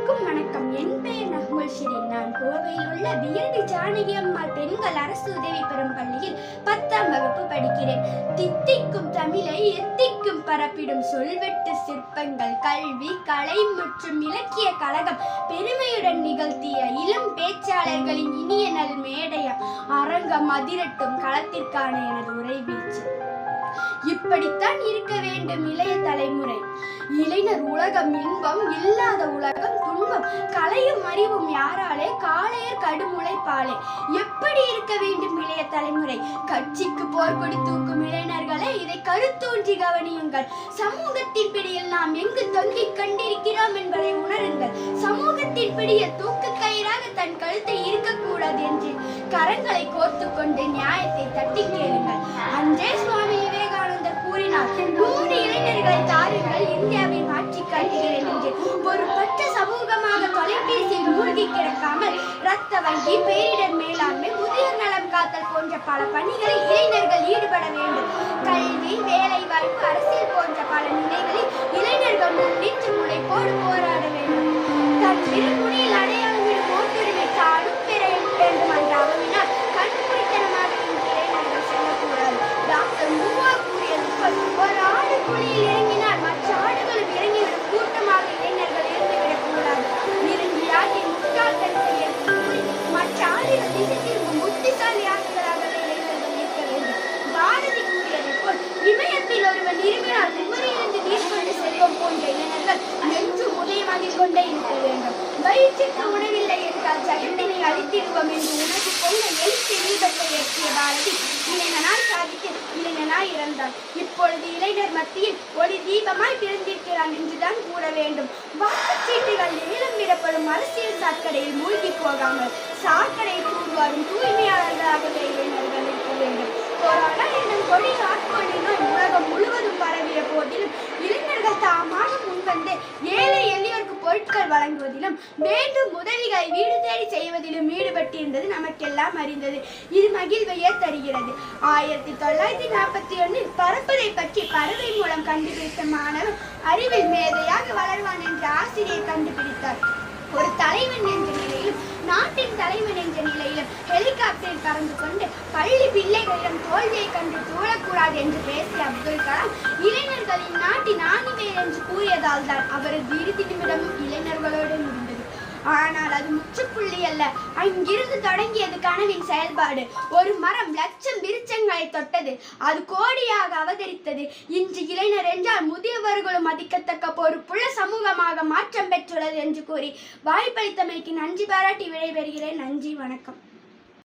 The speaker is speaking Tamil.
அனைவருக்கும் வணக்கம். என் பெயர் நஹ்முல் ஷிரீன். நான் கோவையில் உள்ள பிஎல்டி ஜானகி அம்மாள் பெண்கள் அரசு உதவி பெறும் பள்ளியில் 10ஆம் வகுப்பு படிக்கிறேன். தித்திக்கும் தமிழை எத்திக்கும் பரப்பிடும் சொல்வெட்டு சிற்பங்கள் கல்வி, கலை மற்றும் இலக்கிய கழகம் பெருமையுடன் நிகழ்த்திய இளம் பேச்சாளர்களின் இனிய நல் மேடையம் அரங்கம் அதிரட்டும் களத்திற்கான எனது உரை வீச்சு. இப்படித்தான் இருக்க வேண்டும் இளைய தலைமுறை. இளைஞர் உலகம் இன்பம், இல்லாத உலகம் துன்பம், கலையும் அறிவும் யாராலே, காளையர் கடுமுளைப்பாலே. எப்படி இருக்க வேண்டும் இளைய தலைமுறை? கட்சிக்கு போர்க்கொடி தூக்கும் இளைஞர்களே, இதை கருத்தூன்றி கவனியுங்கள். சமூகத்தின் பிடியில் நாம் எங்கு தொங்கிக் கண்டிருக்கிறோம் என்பதை உணருங்கள். சமூகத்தின் பிடியில் தூக்கு கயிறாக தன் கழுத்தை இருக்கக்கூடாது என்று கரங்களை கோர்த்து கொண்டு நியாயத்தை தட்டி கேளுங்கள். அன்றே சுவாமி விவேகானந்தர் கூறினார், 100 இளைஞர்களை தாருங்கள், இந்தியாவை மாற்றி காட்டுகிறேன் என்று. ஒரு பற்ற சமூகமாக தொலைபேசியில் மூழ்கி கிடக்காமல் இரத்த வங்கி, பேரிடர் மேலாண்மை, முதியோர் நலம் காத்தல் போன்ற பல பணிகளில் இளைஞர்கள் ஈடுபட வேண்டும். கல்வி, வேலை வாய்ப்பு, அரசியல் போன்ற பல நிலைகளில் இளைஞர்கள் முன்னின்று முனைப்போடு போராட வேண்டும். தன் திருமுனையில் அடையாளமிடும் ஓட்டுரிமை தானும் பெற வேண்டும் என்ற அவவினால் கண்மூடித்தனமாக இளைஞர்கள் செல்லக்கூடாது. டாக்டர் மூவா கூறியது போல், ஒரு ஆடு குழியில் இறங்கினால் மற்ற ஆடுகளும் இறங்கிவிடும் கூட்டமாக இளைஞர்கள் இருந்துவிடக் கூடாது. இறங்கி ஆட்டின் முட்டாள்தனத்தை எடுத்து கூறி மற்ற ஆடுகள் திசை திரும்பும் புத்திசாலி ஆடுகளாக இளைஞர்கள் இருக்க வேண்டும். பாரதி கூறியதை போல், இமயத்தில் ஒருவன் இருமினால் குமரியிலிருந்து நீர் கொண்டு செல்வம் போன்ற இளைஞர்கள் என்றும் உதயமாகிக் கொண்டே இருக்க வேண்டும். வயிற்றுக்கு உணவில்லை என்றால் ஜகத்தினை அழித்திடுவோம் என்று உணவு கொள்ள எழுத்து தீபத்தை ஏற்றிய பாரதி இளைஞனாய் சாதித்து இளைஞனாய் இறந்தார். இப்பொழுது இளைஞர் மத்தியில் ஒரு தீபமாய் பிறந்திருக்கிறான் என்றுதான் கூற வேண்டும். வாக்குச்சீட்டுகள் ஏலம் விடப்படும் அரசியல் சாக்கடையில் மூழ்கி போகாமல் சாக்கடை தூர்வாரும் தூய்மையாளர்களாகவே இளைஞர்கள் இருக்க வேண்டும். கொரோனா என்னும் கொடிய ஆட்கொண்ட நோய் உலகம் முழுவதும் பரவிய போதிலும் இளைஞர்கள் தாமாக முன்வந்து ஏழை எளியோருக்கு பொருட்கள் வழங்குவதிலும் வேண்டும் உதவிகளை வீடு தேடி செய்வதிலும் ஈடுபட்டிருந்தது நமக்கெல்லாம் அறிந்தது. இது மகிழ்வையே தருகிறது. 1941 பறப்பதை பற்றி பறவை மூலம் கண்டுபிடித்த மாணவன் அறிவில் மேதையாக வளர்வான் என்ற ஆசிரியர் கண்டுபிடித்தார். ஒரு தலைவன் என்ற நிலையிலும் நாட்டின் தலைவன் என்ற நிலையிலும் ஹெலிகாப்டரில் பறந்து கொண்டு பள்ளி பிள்ளைகளிடம் தோல்வியை கண்டு தூழக்கூடாது என்று பேசிய அப்துல் கலாம் இளைஞர்களின் நாட்டின் ஆணிவேர் என்று கூறியதால் தான் அவரது இறுதி நிமிடம் இளைஞர்களோடு முடிந்தது. ஆனால் அது முற்றுப்புள்ளி அல்ல. அங்கிருந்து தொடங்கியது கனவின் செயல்பாடு. ஒரு மரம் லட்சம் விருட்சங்களை தொட்டது, அது கோடியாக அவதரித்தது. இன்று இளைஞர் என்றால் முதியவர்களும் மதிக்கத்தக்க பொறுப்புள்ள சமூகமாக மாற்றம் பெற்றுள்ளது என்று கூறி வாய்ப்பளித்தமைக்கு நன்றி பாராட்டி விடைபெறுகிறேன். நன்றி, வணக்கம்.